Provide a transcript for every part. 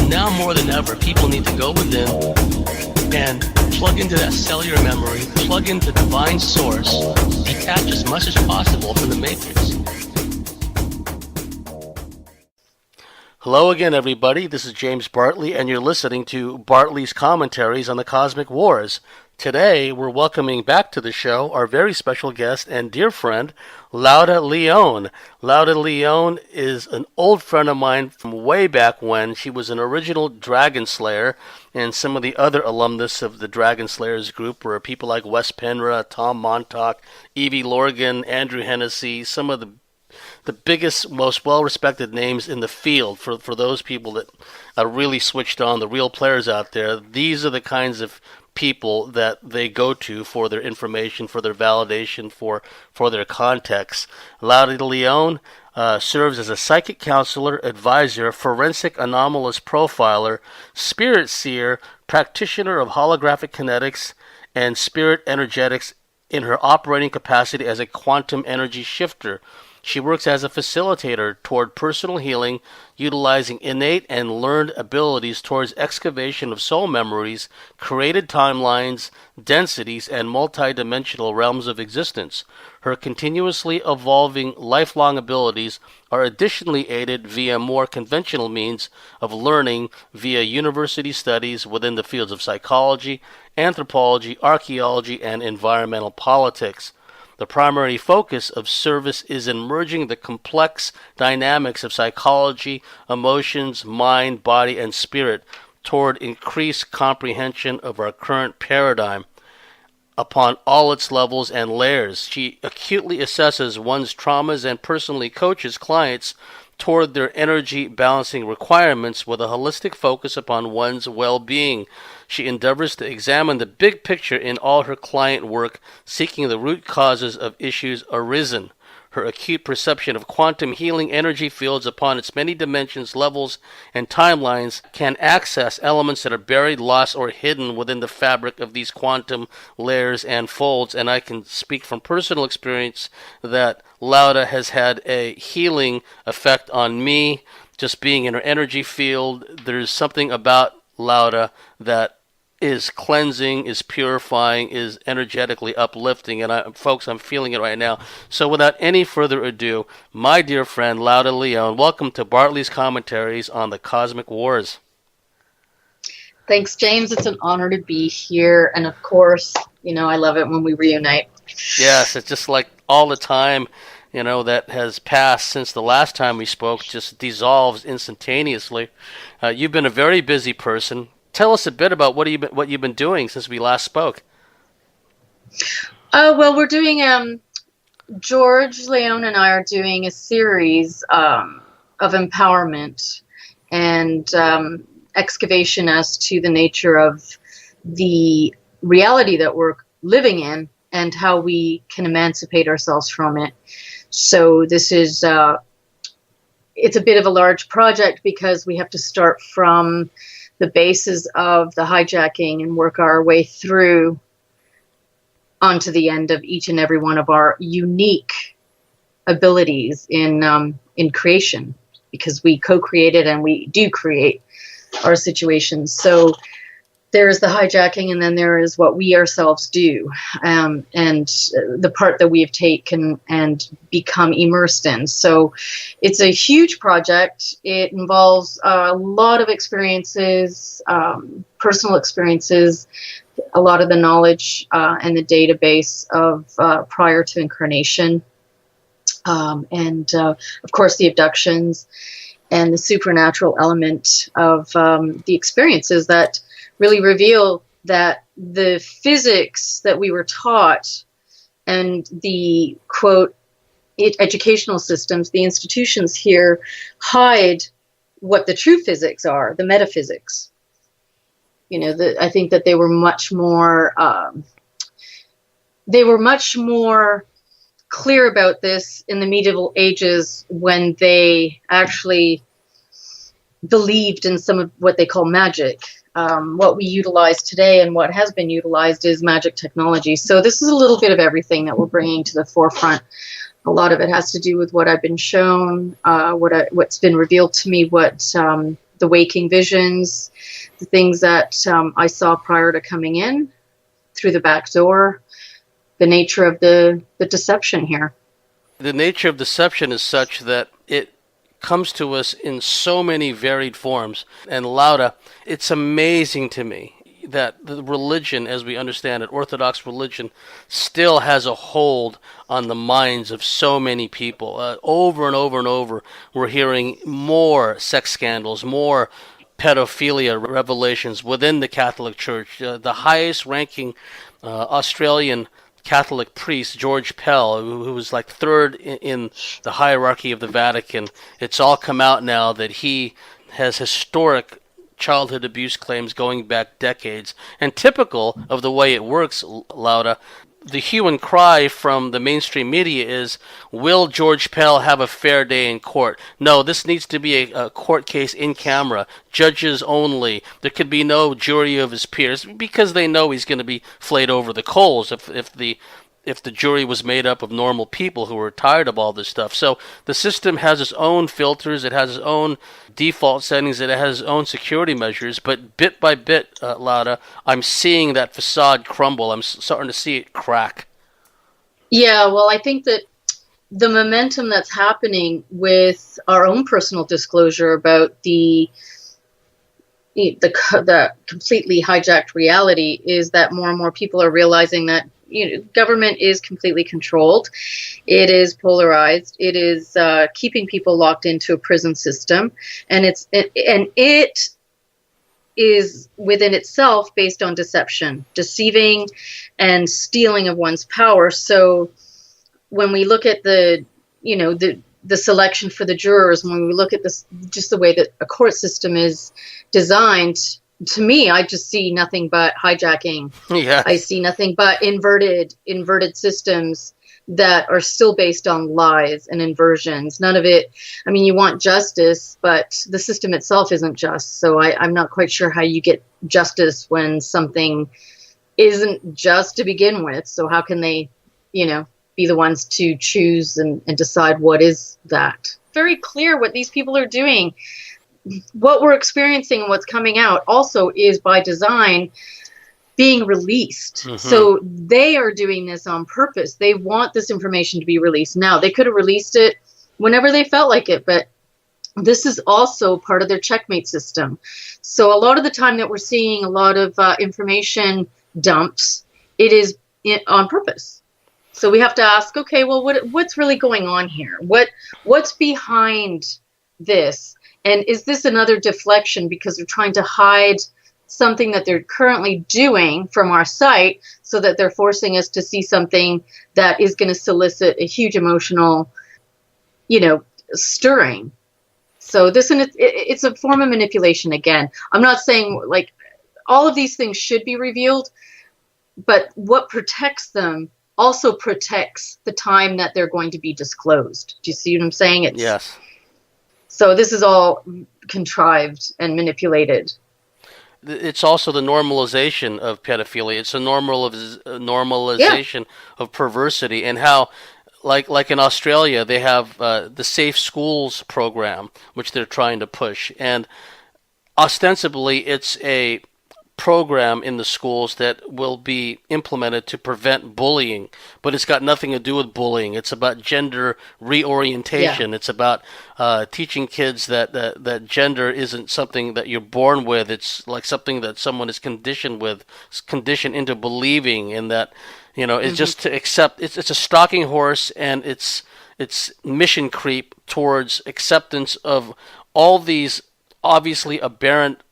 now more than ever, people need to go within and plug into that cellular memory, plug into divine source, detach as much as possible from the matrix. Hello again, everybody. This is James Bartley, and you're listening to Bartley's Commentaries on the Cosmic Wars. Today, we're welcoming back to the show our very special guest and dear friend, Lauda Leone. Lauda Leone is an old friend of mine from way back when. She was an original Dragon Slayer, and some of the other alumnus of the Dragon Slayers group were people like Wes Penra, Tom Montauk, Evie Lorgan, Andrew Hennessy, some of the biggest, most well-respected names in the field. For those people that are really switched on, the real players out there, these are the kinds of people that they go to for their information, for their validation, for their context. Lauda Leone serves as a psychic counselor, advisor, forensic anomalous profiler, spirit seer, practitioner of holographic kinetics, and spirit energetics in her operating capacity as a quantum energy shifter. She works as a facilitator toward personal healing, utilizing innate and learned abilities towards excavation of soul memories, created timelines, densities, and multidimensional realms of existence. Her continuously evolving lifelong abilities are additionally aided via more conventional means of learning via university studies within the fields of psychology, anthropology, archaeology, and environmental politics. The primary focus of service is in merging the complex dynamics of psychology, emotions, mind, body, and spirit toward increased comprehension of our current paradigm upon all its levels and layers. She acutely assesses one's traumas and personally coaches clients toward their energy balancing requirements with a holistic focus upon one's well-being. She endeavors to examine the big picture in all her client work, seeking the root causes of issues arisen. Her acute perception of quantum healing energy fields upon its many dimensions, levels, and timelines can access elements that are buried, lost, or hidden within the fabric of these quantum layers and folds. And I can speak from personal experience that Lauda has had a healing effect on me, just being in her energy field. There's something about Lauda that is cleansing, is purifying, is energetically uplifting, and folks, I'm feeling it right now. So without any further ado, my dear friend Lauda Leone, welcome to Bartley's Commentaries on the Cosmic Wars. Thanks, James. It's an honor to be here, and of course, I love it when we reunite. Yes, it's just like all the time, that has passed since the last time we spoke just dissolves instantaneously. You've been a very busy person. Tell us a bit about what you've been doing since we last spoke. Well, we're doing George Leone and I are doing a series of empowerment and excavation as to the nature of the reality that we're living in and how we can emancipate ourselves from it. So this is it's a bit of a large project because we have to start from the basis of the hijacking and work our way through onto the end of each and every one of our unique abilities in creation, because we co-created and we do create our situations. So there is the hijacking, and then there is what we ourselves do, and the part that we have taken and become immersed in. So it's a huge project. It involves a lot of experiences, personal experiences, a lot of the knowledge and the database of prior to incarnation, and of course the abductions and the supernatural element of the experiences that really reveal that the physics that we were taught and the, quote, educational systems, the institutions here, hide what the true physics are, the metaphysics. I think that they were much more clear about this in the medieval ages when they actually believed in some of what they call magic. What we utilize today and what has been utilized is magic technology. So this is a little bit of everything that we're bringing to the forefront. A lot of it has to do with what I've been shown, what's been revealed to me, what the waking visions, the things that I saw prior to coming in through the back door, the nature of the deception here. The nature of deception is such that it comes to us in so many varied forms. And Lauda, it's amazing to me that the religion, as we understand it, Orthodox religion, still has a hold on the minds of so many people. Over and over and over, we're hearing more sex scandals, more pedophilia revelations within the Catholic Church. The highest ranking Australian Catholic priest, George Pell, who was like third in the hierarchy of the Vatican, it's all come out now that he has historic childhood abuse claims going back decades. And typical of the way it works, Lauda, the hue and cry from the mainstream media is, will George Pell have a fair day in court? No, this needs to be a court case in camera, judges only. There could be no jury of his peers, because they know he's going to be flayed over the coals if the jury was made up of normal people who were tired of all this stuff. So the system has its own filters, it has its own default settings, it has its own security measures, but bit by bit, Lauda, I'm seeing that facade crumble. I'm starting to see it crack. Yeah, well, I think that the momentum that's happening with our own personal disclosure about the completely hijacked reality is that more and more people are realizing that government is completely controlled. It is polarized. It is keeping people locked into a prison system, and it is within itself based on deception, deceiving, and stealing of one's power. So when we look at the selection for the jurors, when we look at this, just the way that a court system is designed, to me, I just see nothing but hijacking. Yeah. I see nothing but inverted systems that are still based on lies and inversions. None of it, I mean, you want justice, but the system itself isn't just. So I'm not quite sure how you get justice when something isn't just to begin with. So how can they, be the ones to choose and decide what is that? Very clear what these people are doing. What we're experiencing and what's coming out also is by design being released. Mm-hmm. So they are doing this on purpose. They want this information to be released now. They could have released it whenever they felt like it, but this is also part of their checkmate system. So a lot of the time that we're seeing a lot of information dumps, it is on purpose. So we have to ask, okay, well, what's really going on here? What's behind this? And is this another deflection because they're trying to hide something that they're currently doing from our sight so that they're forcing us to see something that is going to solicit a huge emotional, stirring? So it's a form of manipulation again. I'm not saying like all of these things should be revealed, but what protects them also protects the time that they're going to be disclosed. Do you see what I'm saying? Yes. So this is all contrived and manipulated. It's also the normalization of pedophilia. It's a normalization of perversity, and how, like in Australia, they have the Safe Schools program, which they're trying to push, and ostensibly it's a program in the schools that will be implemented to prevent bullying, but it's got nothing to do with bullying. It's about gender reorientation. Yeah. It's about teaching kids that gender isn't something that you're born with. It's like something that someone is conditioned into believing, and that it's just to accept. It's a stalking horse, and it's mission creep towards acceptance of all these obviously aberrant,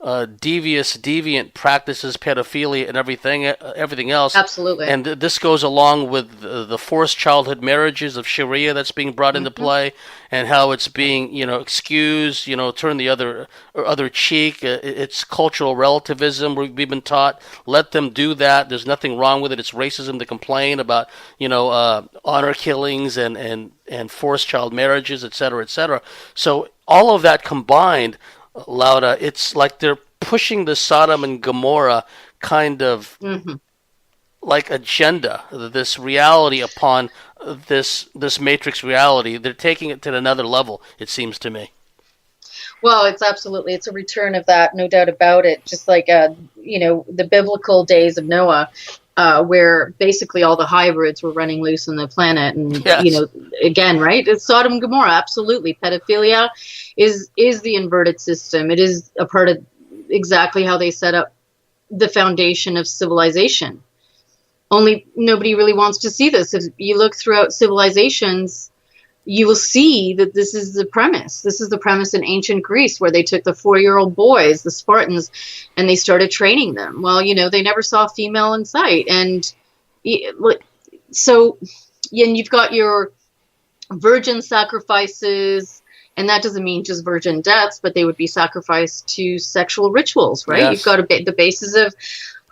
deviant practices, pedophilia, and everything else. Absolutely. And this goes along with the forced childhood marriages of Sharia that's being brought into play, and how it's being, excused, turn the other cheek. It's cultural relativism. We've been taught, let them do that. There's nothing wrong with it. It's racism to complain about, honor killings and forced child marriages, et cetera, et cetera. So all of that combined, Lauda, it's like they're pushing the Sodom and Gomorrah kind of like agenda, this reality upon this matrix reality. They're taking it to another level, it seems to me. Well, it's a return of that, no doubt about it. Just like, the biblical days of Noah, where basically all the hybrids were running loose on the planet. And, Yes. again, right? It's Sodom and Gomorrah. Absolutely. Pedophilia is the inverted system. It is a part of exactly how they set up the foundation of civilization. Only nobody really wants to see this. If you look throughout civilizations, you will see that this is the premise. This is the premise in ancient Greece, where they took the 4-year-old boys, the Spartans, and they started training them. Well, they never saw a female in sight. And so, and you've got your virgin sacrifices, and that doesn't mean just virgin deaths, but they would be sacrificed to sexual rituals, right? Yes. You've got the basis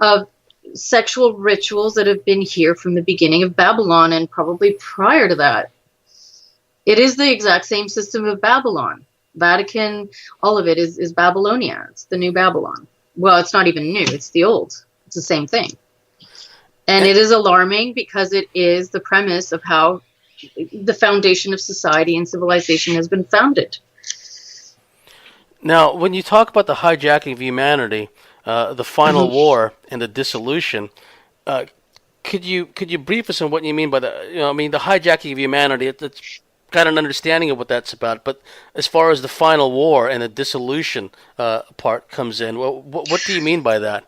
of sexual rituals that have been here from the beginning of Babylon and probably prior to that. It is the exact same system of Babylon. Vatican, all of it is Babylonia. It's the new Babylon. Well, it's not even new. It's the old. It's the same thing. And it is alarming because it is the premise of how the foundation of society and civilization has been founded. Now, when you talk about the hijacking of humanity, the final war and the dissolution, could you brief us on what you mean by the the hijacking of humanity? It's got an understanding of what that's about, but as far as the final war and the dissolution part comes in, what do you mean by that?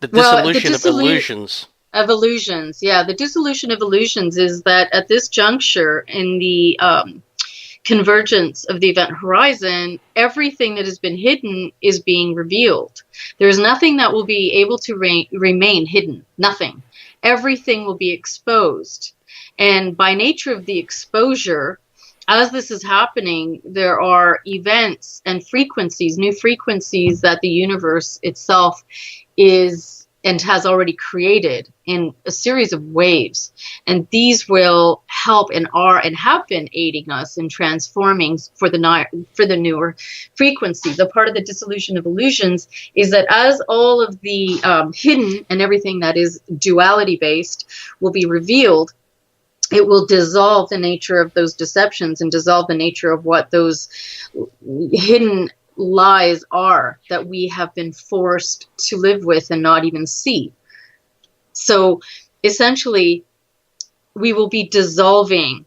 The dissolution of illusions. Of illusions, yeah. The dissolution of illusions is that at this juncture in the convergence of the event horizon, everything that has been hidden is being revealed. There is nothing that will be able to remain hidden. Nothing. Everything will be exposed. And by nature of the exposure, as this is happening, there are events and frequencies, new frequencies that the universe itself is and has already created in a series of waves. And these will help and are and have been aiding us in transforming for the newer frequency. The part of the dissolution of illusions is that as all of the hidden and everything that is duality based will be revealed, it will dissolve the nature of those deceptions and dissolve the nature of what those hidden lies are that we have been forced to live with and not even see. So essentially, we will be dissolving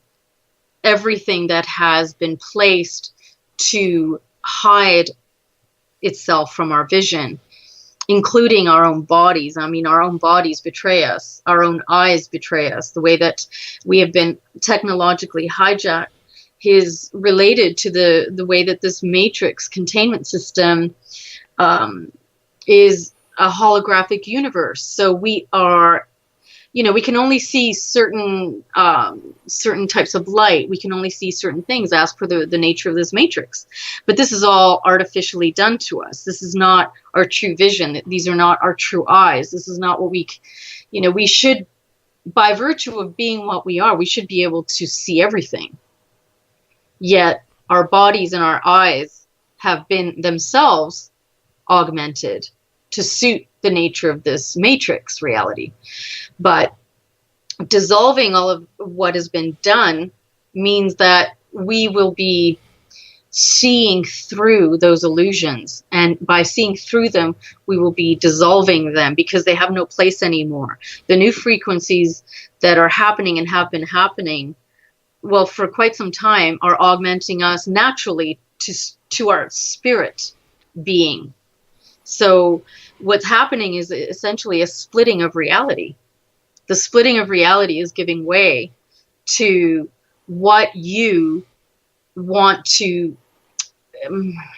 everything that has been placed to hide itself from our vision, including our own bodies. I mean, our own bodies betray us. Our own eyes betray us. The way that we have been technologically hijacked is related to the way that this matrix containment system is a holographic universe. So we are, we can only see certain types of light. We can only see certain things as per the nature of this matrix. But this is all artificially done to us. This is not our true vision. These are not our true eyes. This is not what we should, by virtue of being what we are, we should be able to see everything. Yet our bodies and our eyes have been themselves augmented to suit the nature of this matrix reality. But dissolving all of what has been done means that we will be seeing through those illusions. And by seeing through them, we will be dissolving them because they have no place anymore. The new frequencies that are happening and have been happening, well, for quite some time, are augmenting us naturally to our spirit being. So what's happening is essentially a splitting of reality. The splitting of reality is giving way to what you want to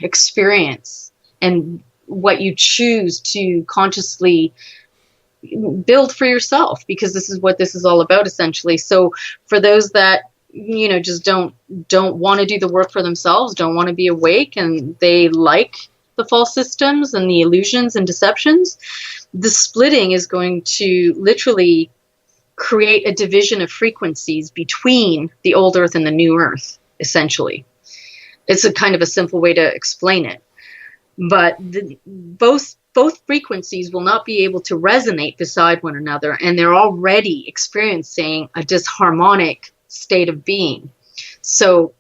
experience and what you choose to consciously build for yourself, because this is what this is all about, essentially. So for those that just don't want to do the work for themselves, don't want to be awake, and they like the false systems and the illusions and deceptions, the splitting is going to literally create a division of frequencies between the old earth and the new earth, essentially. It's a kind of a simple way to explain it. But both frequencies will not be able to resonate beside one another, and they're already experiencing a disharmonic state of being. So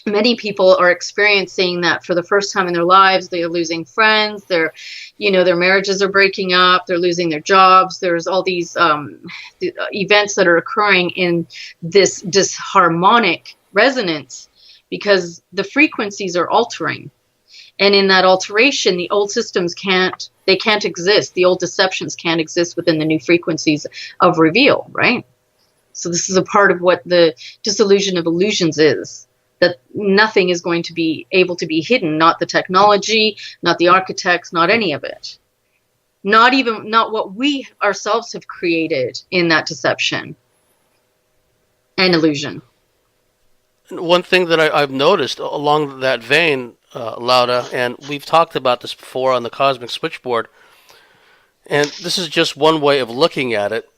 many people are experiencing that for the first time in their lives. They're losing friends. Their marriages are breaking up. They're losing their jobs. There's all these events that are occurring in this disharmonic resonance because the frequencies are altering. And in that alteration, the old systems can't exist. The old deceptions can't exist within the new frequencies of reveal, right? So this is a part of what the dissolution of illusions is. That nothing is going to be able to be hidden, not the technology, not the architects, not any of it. Not what we ourselves have created in that deception and illusion. One thing that I've noticed along that vein, Lauda, and we've talked about this before on the Cosmic Switchboard, and this is just one way of looking at it,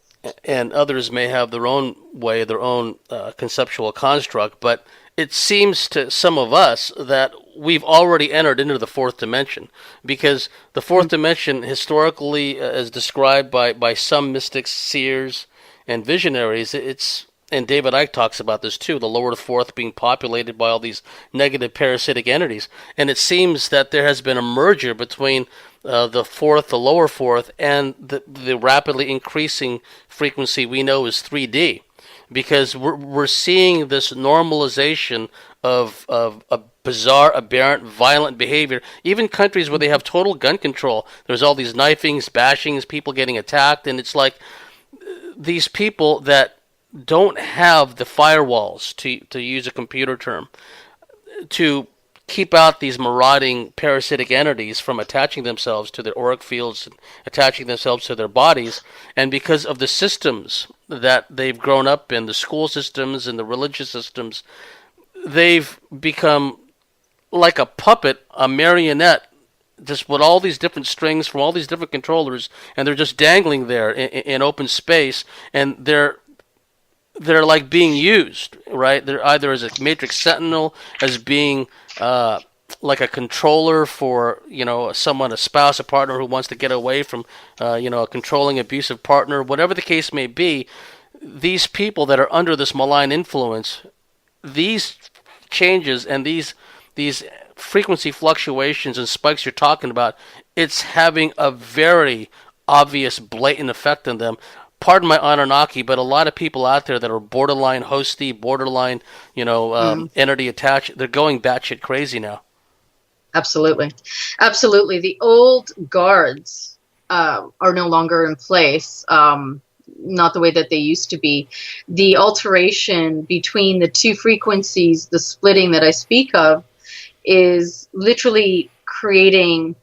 and others may have their own way, their own conceptual construct, but it seems to some of us that we've already entered into the fourth dimension, because the fourth dimension, historically, as described by some mystics, seers, and visionaries, and David Icke talks about this too, the lower fourth being populated by all these negative parasitic entities. And it seems that there has been a merger between the fourth, the lower fourth, and the rapidly increasing frequency we know is 3D. Because we're seeing this normalization of a bizarre, aberrant, violent behavior. Even countries where they have total gun control, there's all these knifings, bashings, people getting attacked, and it's like these people that don't have the firewalls, to use a computer term, to keep out these marauding parasitic entities from attaching themselves to their auric fields, and attaching themselves to their bodies. And because of the systems that they've grown up in, the school systems and the religious systems, they've become like a puppet, a marionette, just with all these different strings from all these different controllers, and they're just dangling there in open space, and they're like being used, right? They're either as a matrix sentinel, as being like a controller for, someone, a spouse, a partner who wants to get away from, a controlling, abusive partner, whatever the case may be. These people that are under this malign influence, these changes and these frequency fluctuations and spikes you're talking about, it's having a very obvious, blatant effect on them. Pardon my Anunnaki, but a lot of people out there that are borderline hosty, borderline, entity attached, they're going batshit crazy now. Absolutely. Absolutely. The old guards are no longer in place, not the way that they used to be. The alteration between the two frequencies, the splitting that I speak of, is literally creating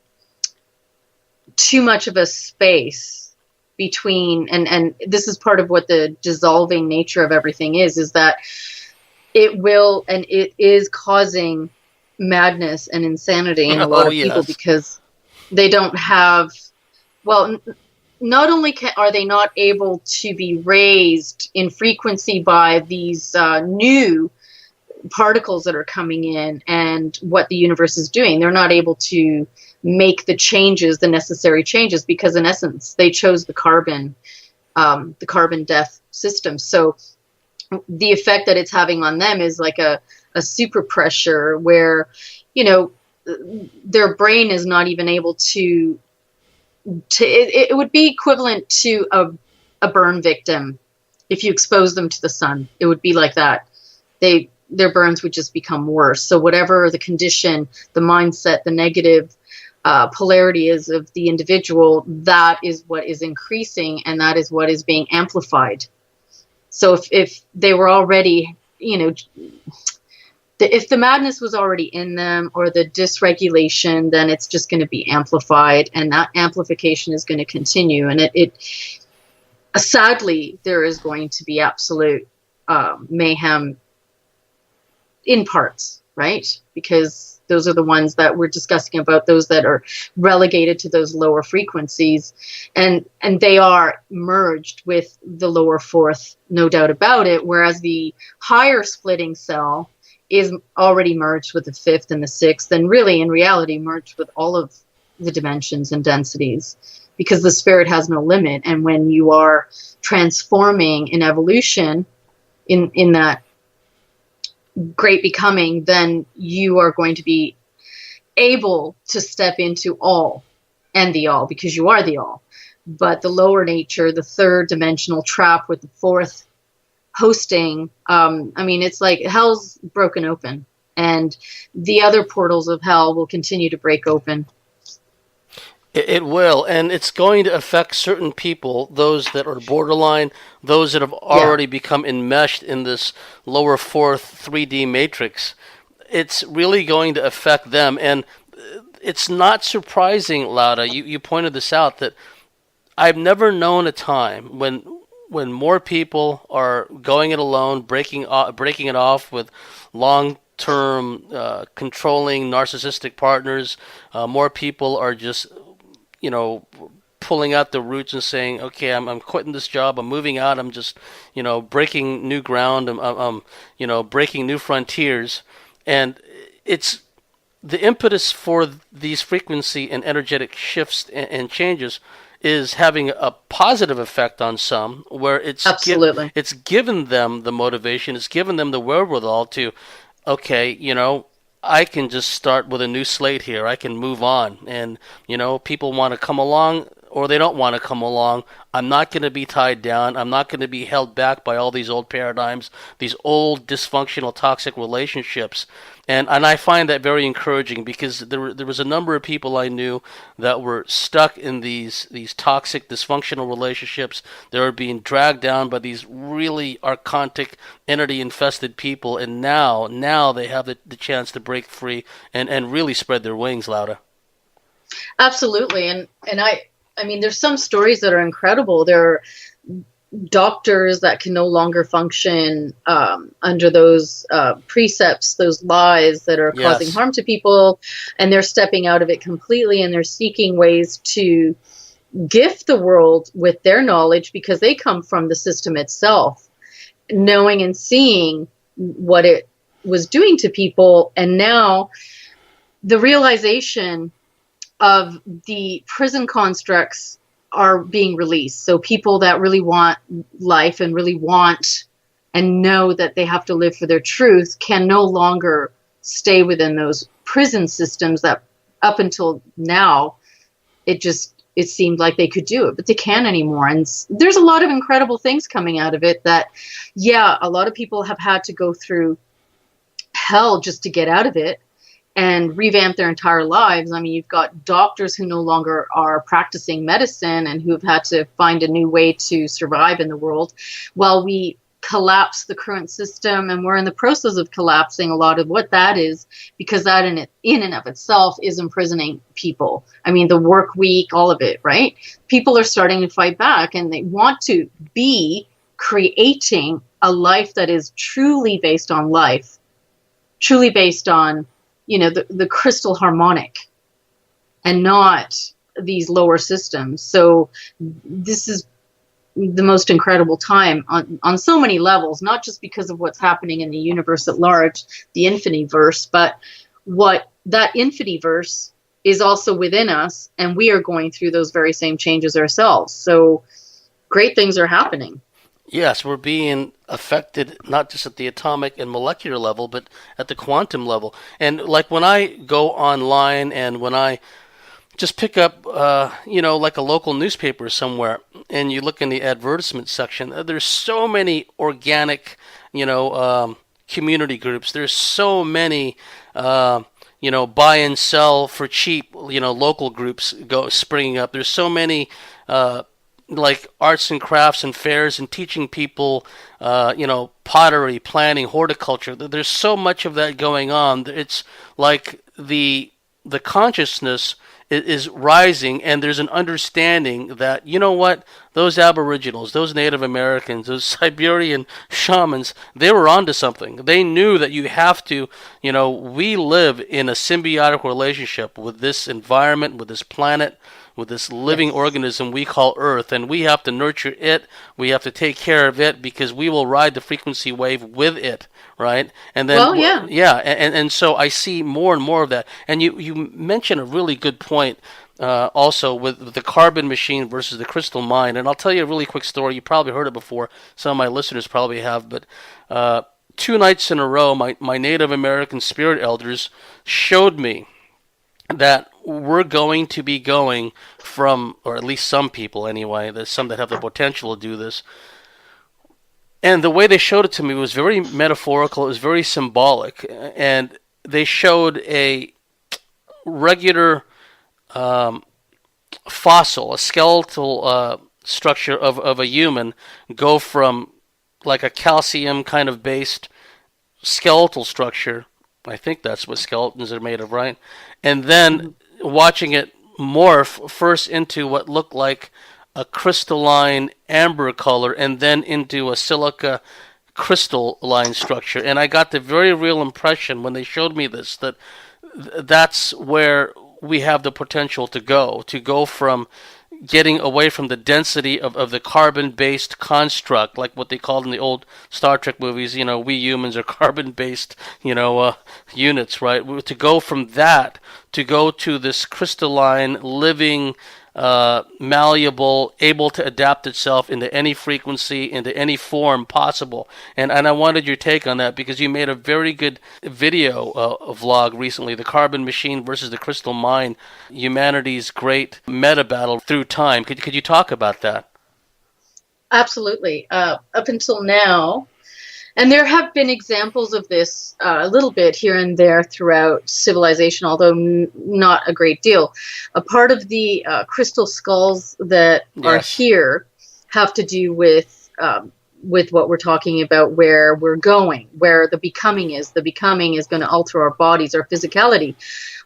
too much of a space between, and this is part of what the dissolving nature of everything is that it will, and it is causing madness and insanity in a lot of people, because they don't have, not only are they not able to be raised in frequency by these new particles that are coming in and what the universe is doing, they're not able to make the necessary changes, because in essence they chose the carbon death system. So the effect that it's having on them is like a super pressure where, their brain is not even able to it would be equivalent to a burn victim. If you expose them to the sun, it would be like that. Their burns would just become worse. So whatever the condition, the mindset, the negative polarity is of the individual, that is what is increasing, and that is what is being amplified. So if they were already, if the madness was already in them, or the dysregulation, then it's just going to be amplified, and that amplification is going to continue. And sadly, there is going to be absolute mayhem in parts, right? Because those are the ones that we're discussing about, those that are relegated to those lower frequencies, and they are merged with the lower fourth, no doubt about it, whereas the higher splitting cell is already merged with the fifth and the sixth, and really in reality merged with all of the dimensions and densities, because the spirit has no limit. And when you are transforming in evolution in that great becoming, then you are going to be able to step into all and the all, because you are the all. But the lower nature, the third dimensional trap with the fourth hosting, I mean, it's like hell's broken open, and the other portals of hell will continue to break open. It will, and it's going to affect certain people, those that are borderline, those that have Yeah, already become enmeshed in this lower fourth 3D matrix. It's really going to affect them, and it's not surprising, Lauda. You pointed this out, that I've never known a time when more people are going it alone, breaking it off with long-term controlling narcissistic partners. More people are just, you know, pulling out the roots and saying, okay, I'm quitting this job, I'm moving out, I'm just, breaking new ground, I'm breaking new frontiers. And it's the impetus for these frequency and energetic shifts and changes is having a positive effect on some, where absolutely. it's given them the motivation, it's given them the wherewithal to, okay, I can just start with a new slate here. I can move on. And, people want to come along or they don't want to come along. I'm not going to be tied down. I'm not going to be held back by all these old paradigms, these old dysfunctional, toxic relationships. And I find that very encouraging, because there was a number of people I knew that were stuck in these toxic, dysfunctional relationships. They were being dragged down by these really archontic, entity-infested people, and now they have the chance to break free and really spread their wings, Lauda. Absolutely. And I mean, there's some stories that are incredible. There are doctors that can no longer function under those precepts, those lies that are causing Yes. harm to people, and they're stepping out of it completely, and they're seeking ways to gift the world with their knowledge, because they come from the system itself, knowing and seeing what it was doing to people. And now the realization of the prison constructs are being released. So people that really want life and really want and know that they have to live for their truth can no longer stay within those prison systems that up until now it seemed like they could do it, but they can't anymore. And there's a lot of incredible things coming out of it that, yeah, a lot of people have had to go through hell just to get out of it and revamp their entire lives. I mean, you've got doctors who no longer are practicing medicine and who have had to find a new way to survive in the world, while we collapse the current system. And we're in the process of collapsing a lot of what that is, because that in and of itself is imprisoning people. I mean, the work week, all of it, right? People are starting to fight back, and they want to be creating a life that is truly based on life, truly based on the crystal harmonic, and not these lower systems. So this is the most incredible time on so many levels, not just because of what's happening in the universe at large, the infiniverse, but what that infiniverse is also within us, and we are going through those very same changes ourselves. So great things are happening. Yes, we're being affected not just at the atomic and molecular level, but at the quantum level. And like when I go online and when I just pick up, like a local newspaper somewhere, and you look in the advertisement section, there's so many organic, community groups. There's so many, buy and sell for cheap, local groups springing up. There's so many, like arts and crafts and fairs and teaching people, pottery, planting, horticulture. There's so much of that going on. It's like the consciousness is rising, and there's an understanding that, those Aboriginals, those Native Americans, those Siberian shamans, they were onto something. They knew that you have to, we live in a symbiotic relationship with this environment, with this planet, with this living organism we call Earth, and we have to nurture it. We have to take care of it, because we will ride the frequency wave with it, right? And then, Well, yeah. yeah, and so I see more and more of that. And you mentioned a really good point, also with the carbon machine versus the crystal mind. And I'll tell you a really quick story. You probably heard it before. Some of my listeners probably have, but 2 nights in a row, my Native American spirit elders showed me that we're going to be going from, or at least some people anyway, there's some that have the potential to do this. And the way they showed it to me was very metaphorical, it was very symbolic. And they showed a regular fossil, a skeletal structure of a human go from like a calcium kind of based skeletal structure. I think that's what skeletons are made of, right? And then watching it morph first into what looked like a crystalline amber color and then into a silica crystalline structure. And I got the very real impression when they showed me this that that's where we have the potential to go from getting away from the density of the carbon-based construct, like what they called in the old Star Trek movies, we humans are carbon-based, units, right? To go from that to go to this crystalline, living, malleable, able to adapt itself into any frequency, into any form possible. And I wanted your take on that because you made a very good video vlog recently, The Carbon Machine versus the Crystal Mind, humanity's great meta battle through time. Could you talk about that? Absolutely. Up until now, and there have been examples of this a little bit here and there throughout civilization, although not a great deal. A part of the crystal skulls that are here have to do with what we're talking about, where we're going, where the becoming is. The becoming is going to alter our bodies, our physicality.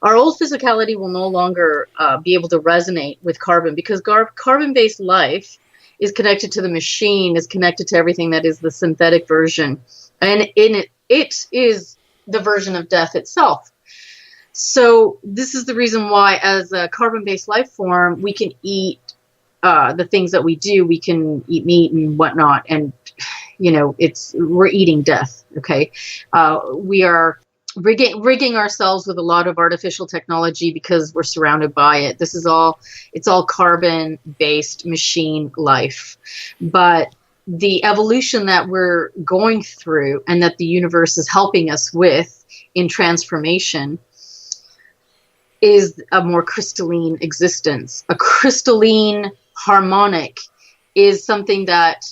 Our old physicality will no longer be able to resonate with carbon because carbon-based life is connected to the machine, is connected to everything that is the synthetic version. And in it is the version of death itself. So this is the reason why, as a carbon-based life form, we can eat the things that we do. We can eat meat and whatnot. And, we're eating death, okay? We are rigging ourselves with a lot of artificial technology because we're surrounded by it. It's all carbon-based machine life. But the evolution that we're going through and that the universe is helping us with in transformation is a more crystalline existence. A crystalline harmonic is something that,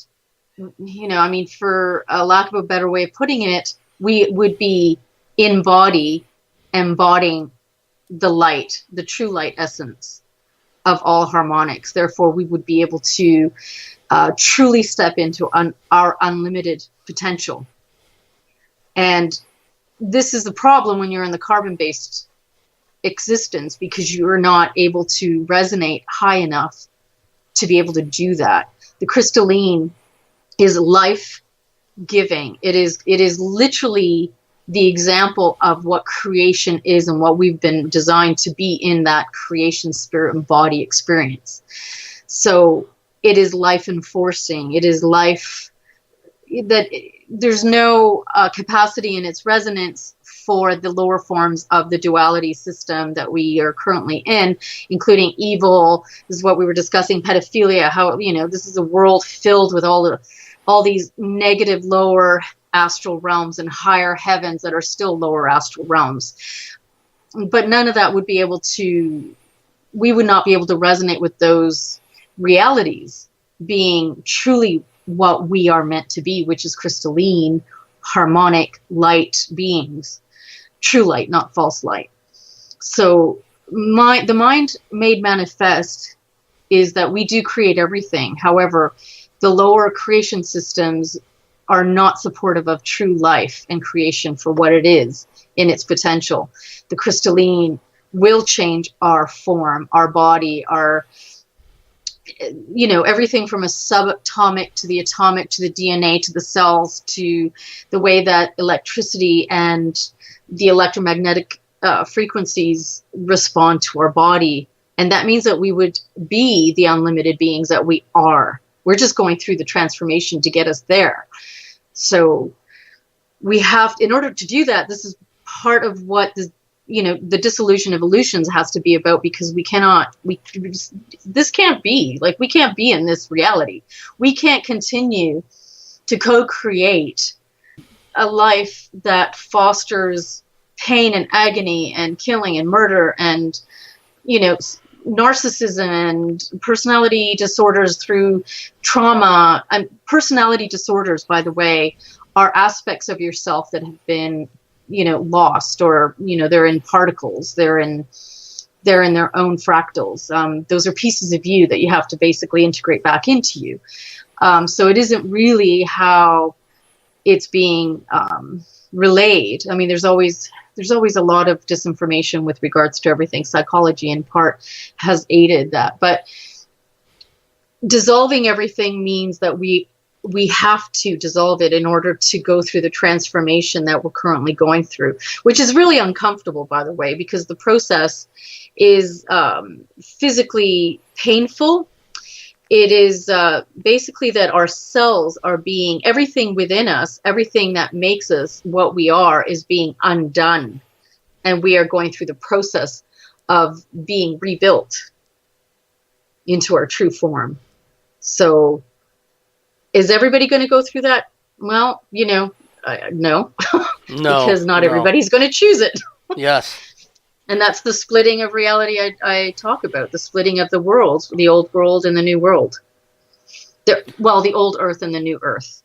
for a lack of a better way of putting it, we would be embodying the light, the true light essence of all harmonics. Therefore, we would be able to truly step into our unlimited potential. And this is the problem when you're in the carbon-based existence, because you are not able to resonate high enough to be able to do that. The crystalline is life-giving. It is literally the example of what creation is and what we've been designed to be in that creation spirit and body experience. So it is life enforcing. It is life that there's no capacity in its resonance for the lower forms of the duality system that we are currently in, including evil. This is what we were discussing, pedophilia, how, this is a world filled with all these negative lower astral realms and higher heavens that are still lower astral realms. But none of that we would not be able to resonate with those realities being truly what we are meant to be, which is crystalline, harmonic, light beings. True light, not false light. So the mind made manifest is that we do create everything. However, the lower creation systems are not supportive of true life and creation for what it is in its potential. The crystalline will change our form, our body, everything from a subatomic to the atomic to the DNA to the cells to the way that electricity and the electromagnetic frequencies respond to our body. And that means that we would be the unlimited beings that we are. We're just going through the transformation to get us there. So we have, in order to do that, this is part of what the dissolution evolutions has to be about, because this can't be, we can't be in this reality. We can't continue to co-create a life that fosters pain and agony and killing and murder and, narcissism and personality disorders through trauma. And personality disorders, by the way, are aspects of yourself that have been, lost, or, they're in particles, they're in their own fractals. Those are pieces of you that you have to basically integrate back into you. So it isn't really how it's being relayed. I mean, there's always a lot of disinformation with regards to everything. Psychology, in part, has aided that. But dissolving everything means that we have to dissolve it in order to go through the transformation that we're currently going through, which is really uncomfortable, by the way, because the process is physically painful. It is basically that our cells are being, everything within us, everything that makes us what we are, is being undone. And we are going through the process of being rebuilt into our true form. So is everybody going to go through that? Well, no. No, because not everybody's going to choose it. Yes. And that's the splitting of reality I talk about, the splitting of the worlds, the old world and the new world. The old earth and the new earth.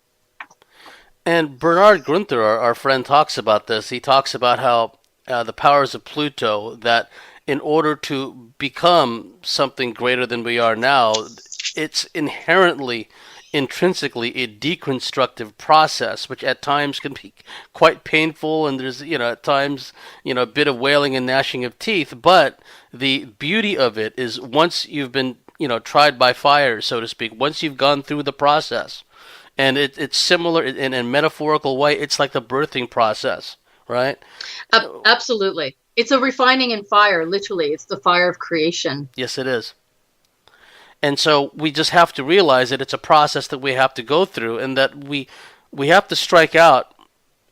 And Bernard Gunther, our friend, talks about this. He talks about how the powers of Pluto, that in order to become something greater than we are now, it's intrinsically a deconstructive process, which at times can be quite painful, and there's, at times, a bit of wailing and gnashing of teeth. But the beauty of it is, once you've been, tried by fire, so to speak, once you've gone through the process, and it's similar in a metaphorical way, it's like the birthing process, right? Absolutely. It's a refining in fire, literally. It's the fire of creation. Yes, it is. And so we just have to realize that it's a process that we have to go through, and that we have to strike out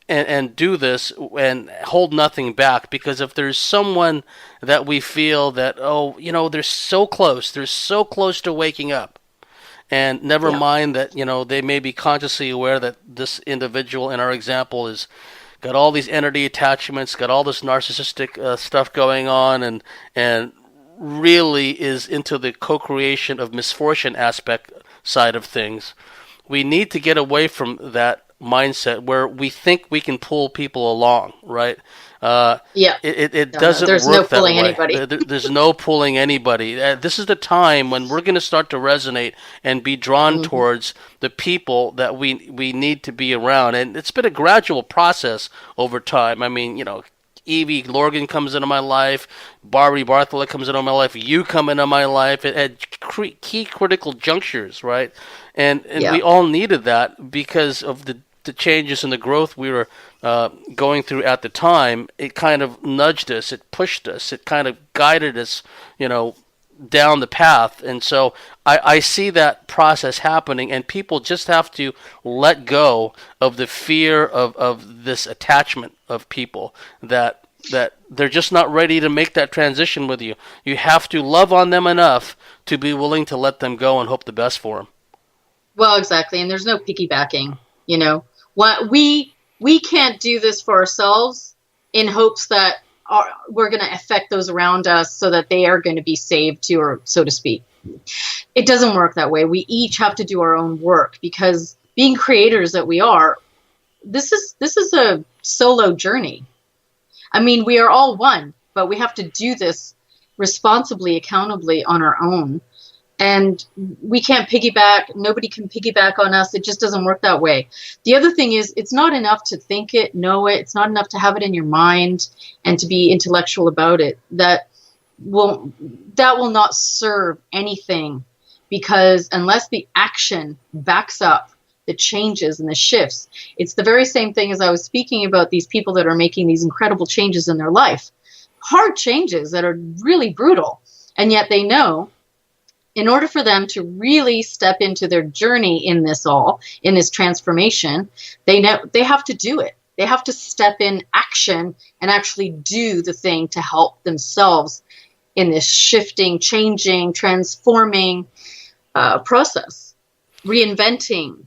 and do this and hold nothing back. Because if there's someone that we feel that, they're so close to waking up, and never mind that, they may be consciously aware that this individual in our example is got all these entity attachments, got all this narcissistic stuff going on, and really is into the co-creation of misfortune aspect side of things. We need to get away from that mindset where we think we can pull people along, right? It doesn't there's work no pulling that way. anybody. There's no pulling anybody. This is the time when we're going to start to resonate and be drawn towards the people that we need to be around. And it's been a gradual process over time. I mean, Evie Lorgan comes into my life, Barbie Bartley comes into my life, you come into my life at key critical junctures, right? And we all needed that because of the changes and the growth we were going through at the time. It kind of nudged us, it pushed us, it kind of guided us, down the path. And so I see that process happening, and people just have to let go of the fear of this attachment of people, that they're just not ready to make that transition with you. You have to love on them enough to be willing to let them go and hope the best for them. Well, exactly. And there's no piggybacking, What we can't do this for ourselves in hopes that we're going to affect those around us so that they are going to be saved too, or so to speak. It doesn't work that way. We each have to do our own work, because being creators that we are, this is a solo journey. I mean, we are all one, but we have to do this responsibly, accountably on our own. And we can't piggyback. Nobody can piggyback on us. It just doesn't work that way. The other thing is, it's not enough to think it, know it. It's not enough to have it in your mind and to be intellectual about it. That will not serve anything, because unless the action backs up the changes and the shifts, it's the very same thing as I was speaking about these people that are making these incredible changes in their life. Hard changes that are really brutal. And yet they know, in order for them to really step into their journey in this transformation, they know they have to do it. They have to step in action and actually do the thing to help themselves in this shifting, changing, transforming process, reinventing.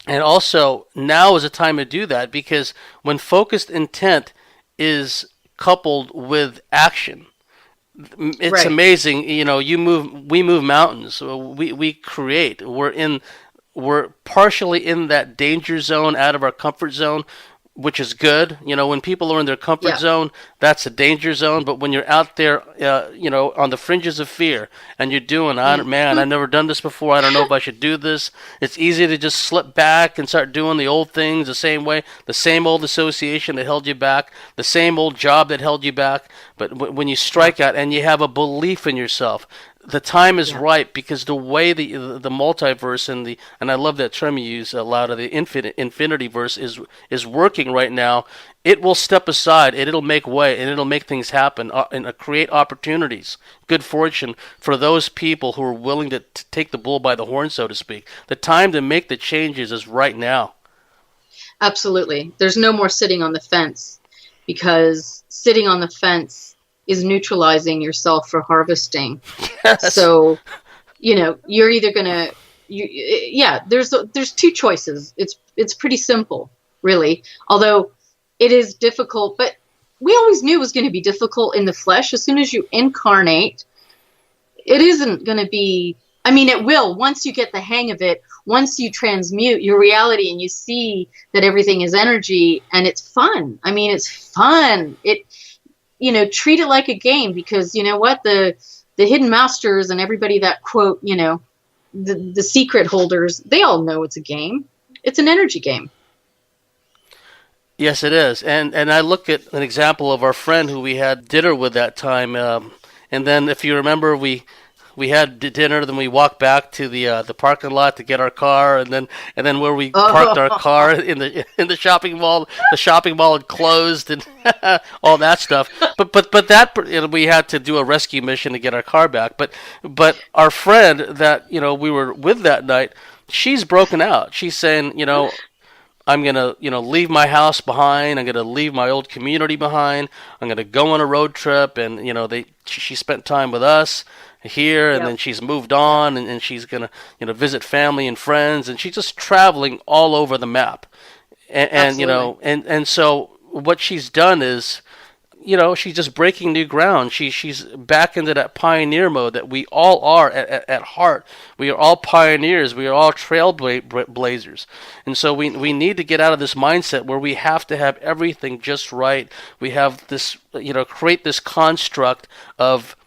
And also, now is a time to do that because when focused intent is coupled with action, it's Right. amazing. We move mountains. We create. We're partially in that danger zone, out of our comfort zone, which is good. When people are in their comfort Yeah. zone, that's a danger zone. But when you're out there, on the fringes of fear, and you're doing, man, Mhm. I've never done this before. I don't know if I should do this. It's easy to just slip back and start doing the old things the same way, the same old association that held you back, the same old job that held you back. But when you Yeah. strike out and you have a belief in yourself, the time is Yeah. right because the way the multiverse and I love that term you use, Lauda, the infinity verse is working right now. It will step aside and it'll make way and it'll make things happen, and create opportunities, good fortune for those people who are willing to take the bull by the horn, so to speak. The time to make the changes is right now. Absolutely. There's no more sitting on the fence, because sitting on the fence is neutralizing yourself for harvesting. Yes. So, you're either gonna, yeah. There's two choices. It's pretty simple, really. Although it is difficult, but we always knew it was going to be difficult in the flesh. As soon as you incarnate, it isn't going to be. I mean, it will once you get the hang of it. Once you transmute your reality and you see that everything is energy, and it's fun. I mean, it's fun. Treat it like a game, because you know what, the hidden masters and everybody that quote, the secret holders, they all know it's a game. It's an energy game. Yes, it is. And I look at an example of our friend who we had dinner with that time. And then, if you remember, we had dinner. Then we walked back to the parking lot to get our car, and then where we parked our car Oh, in the shopping mall. The shopping mall had closed and all that stuff. But that, we had to do a rescue mission to get our car back. But our friend that we were with that night, she's broken out. She's saying, I'm gonna, leave my house behind. I'm gonna leave my old community behind. I'm gonna go on a road trip, and she spent time with us here, and then yep, she's moved on, and she's gonna, visit family and friends, and she's just traveling all over the map, and absolutely. so what she's done is, she's just breaking new ground. She's back into that pioneer mode that we all are at heart. We are all pioneers. We are all trailblazers, and so we need to get out of this mindset where we have to have everything just right. We have this, create this construct of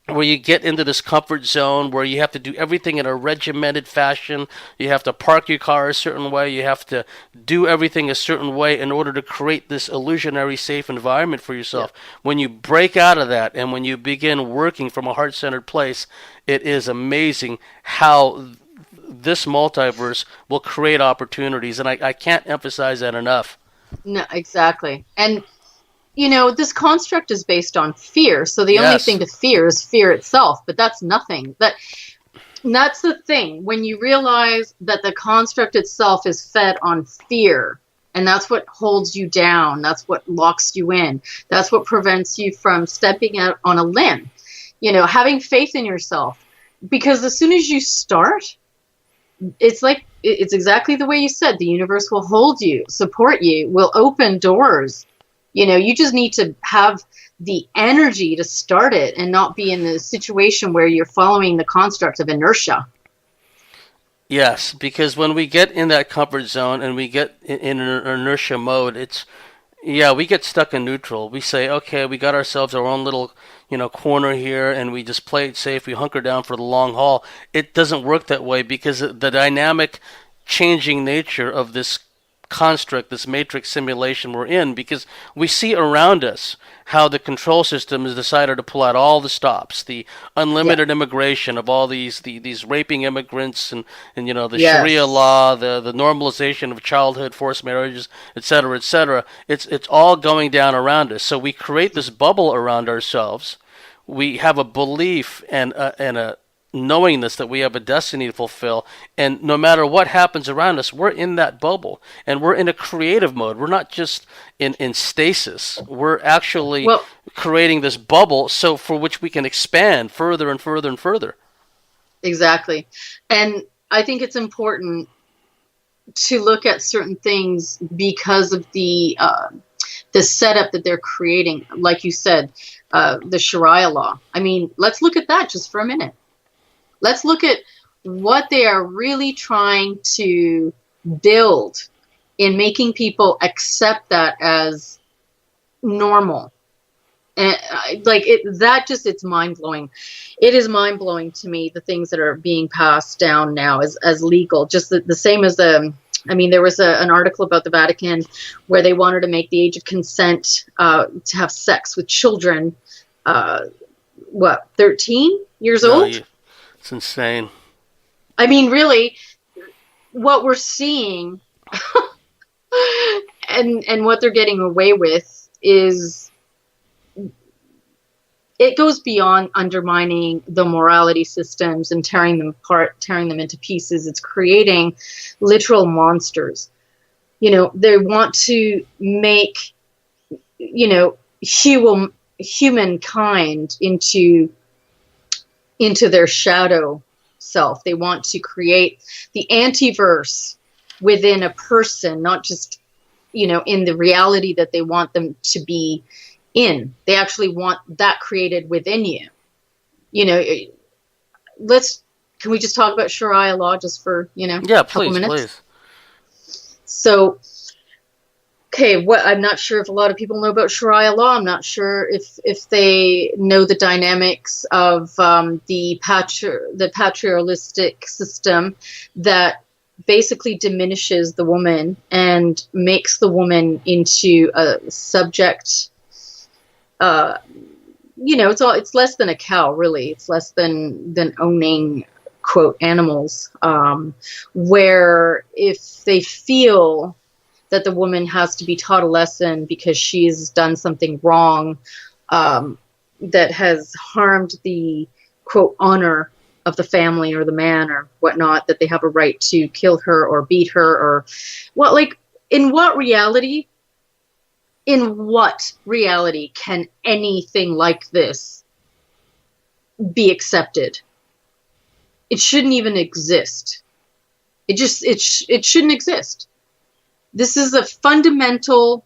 where you get into this comfort zone where you have to do everything in a regimented fashion. You have to park your car a certain way. You have to do everything a certain way in order to create this illusionary safe environment for yourself. Yep. When you break out of that and when you begin working from a heart-centered place, it is amazing how this multiverse will create opportunities. And I can't emphasize that enough. No, exactly. And this construct is based on fear. So the only Yes. thing to fear is fear itself, but that's nothing. That's the thing. When you realize that the construct itself is fed on fear, and that's what holds you down, that's what locks you in, that's what prevents you from stepping out on a limb, having faith in yourself. Because as soon as you start, it's exactly the way you said. The universe will hold you, support you, will open doors. You just need to have the energy to start it and not be in the situation where you're following the construct of inertia. Yes, because when we get in that comfort zone and we get in an inertia mode, yeah, we get stuck in neutral. We say, okay, we got ourselves our own little, corner here, and we just play it safe. We hunker down for the long haul. It doesn't work that way because the dynamic, changing nature of this construct, this matrix simulation we're in, because we see around us how the control system has decided to pull out all the stops, the Yeah. unlimited immigration of all these raping immigrants, and the Sharia Yes. law, the normalization of childhood, forced marriages, etc., etc. It's all going down around us. So we create this bubble around ourselves. We have a belief and a knowingness that we have a destiny to fulfill, and no matter what happens around us, we're in that bubble, and we're in a creative mode. We're not just in stasis. We're actually Well, creating this bubble so for which we can expand further and further and further. exactly. And I think it's important. to look at certain things because of the setup that they're creating. Like you said, the Sharia law. I mean, let's look at that just for a minute. Let's look at what they are really trying to build in making people accept that as normal. And it's mind-blowing. It is mind-blowing to me, the things that are being passed down now as legal. Just the same as there was an article about the Vatican where they wanted to make the age of consent to have sex with children, 13 years old? It's insane. I mean, really, what we're seeing and what they're getting away with is, it goes beyond undermining the morality systems and tearing them apart, tearing them into pieces. It's creating literal monsters. They want to make, humankind into their shadow self. They want to create the antiverse within a person, not just, in the reality that they want them to be in. They actually want that created within you. Can we just talk about Sharia law just for, Yeah, a couple minutes? please. So, okay, I'm not sure if a lot of people know about Sharia law. I'm not sure if they know the dynamics of the patriarchalistic system that basically diminishes the woman and makes the woman into a subject. It's less than a cow, really. It's less than owning, quote, animals, where if they feel that the woman has to be taught a lesson because she's done something wrong, that has harmed the, quote, honor of the family or the man or whatnot, that they have a right to kill her or beat her, or in what reality can anything like this be accepted? It shouldn't even exist. It shouldn't exist. This is a fundamental,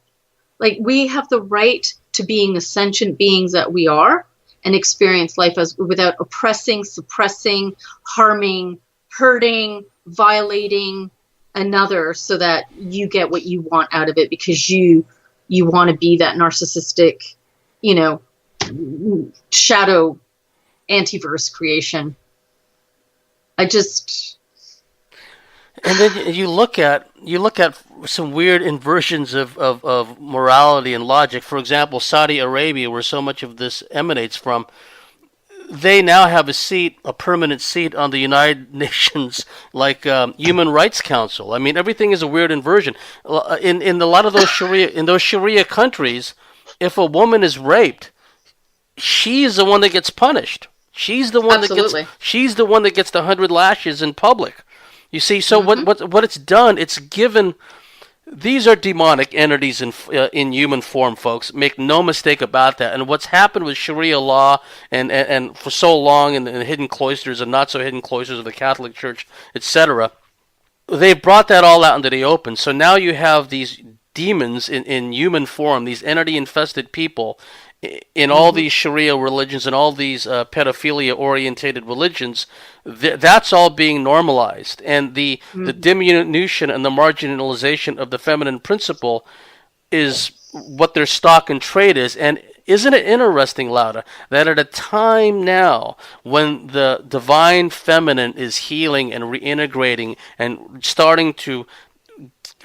we have the right to being the sentient beings that we are and experience life without oppressing, suppressing, harming, hurting, violating another so that you get what you want out of it because you want to be that narcissistic, shadow antiverse creation. And then you look at some weird inversions of morality and logic. For example, Saudi Arabia, where so much of this emanates from, they now have a permanent seat on the United Nations, Human Rights Council. I mean, everything is a weird inversion. In a lot of those Sharia countries, if a woman is raped, she's the one that gets punished. She's the one Absolutely. that gets the 100 lashes in public. You see, so what it's done, it's given. These are demonic entities in human form, folks. Make no mistake about that. And what's happened with Sharia law and for so long in the hidden cloisters and not so hidden cloisters of the Catholic Church, etc., they brought that all out into the open. So now you have these demons in human form, these entity-infested people in all these Sharia religions and all these pedophilia-orientated religions. That's all being normalized. And the diminution and the marginalization of the feminine principle is what their stock and trade is. And isn't it interesting, Lauda, that at a time now when the divine feminine is healing and reintegrating and starting to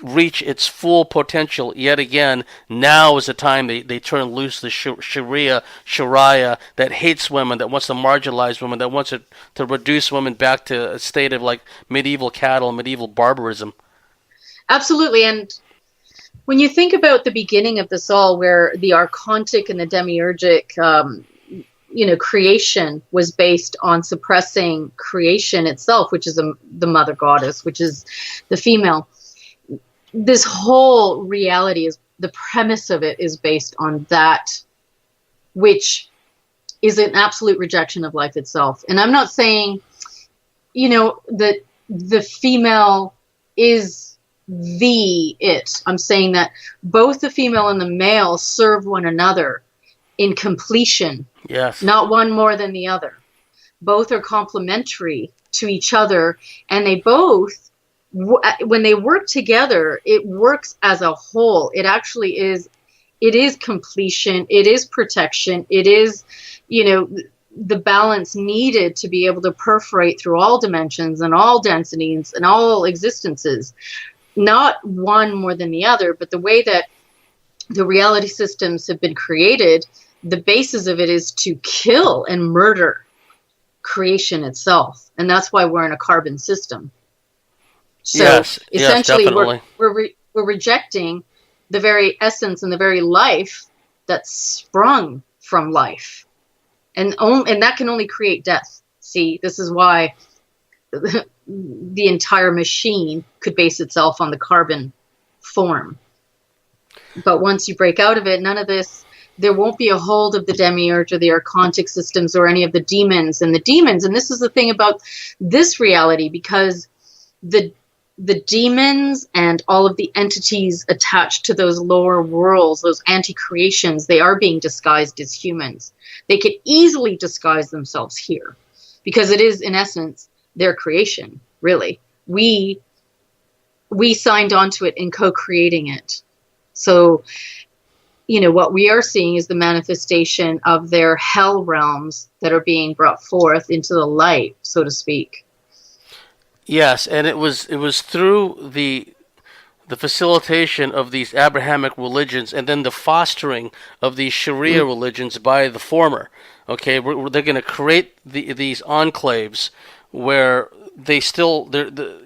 reach its full potential yet again, now is the time they turn loose the Sharia that hates women, that wants to marginalize women, that wants to reduce women back to a state of medieval cattle, medieval barbarism. Absolutely. And when you think about the beginning of this all, where the archontic and the demiurgic creation was based on suppressing creation itself, which is the mother goddess, which is the female. This whole reality is, the premise of it is based on that, which is an absolute rejection of life itself. And I'm not saying, that the female is the it. I'm saying that both the female and the male serve one another in completion, Yes. not one more than the other. Both are complementary to each other, and they both, when they work together, it works as a whole. It actually is, it is completion, it is protection, it is, you know, the balance needed to be able to perforate through all dimensions and all densities and all existences. Not one more than the other, but the way that the reality systems have been created, the basis of it is to kill and murder creation itself. And that's why we're in a carbon system. So Yes. Yes. essentially, Definitely. we're rejecting the very essence and the very life that's sprung from life. And that can only create death. See, this is why the entire machine could base itself on the carbon form. But once you break out of it, none of this, there won't be a hold of the demiurge or the archontic systems or any of the demons. And this is the thing about this reality, because the demons and all of the entities attached to those lower worlds, those anti-creations, they are being disguised as humans. They could easily disguise themselves here because it is, in essence, their creation, really. We signed onto it in co-creating it. So, you know, what we are seeing is the manifestation of their hell realms that are being brought forth into the light, so to speak. Yes, and it was through the facilitation of these Abrahamic religions and then the fostering of these Sharia religions by the former. Okay, they're going to create these enclaves where they still,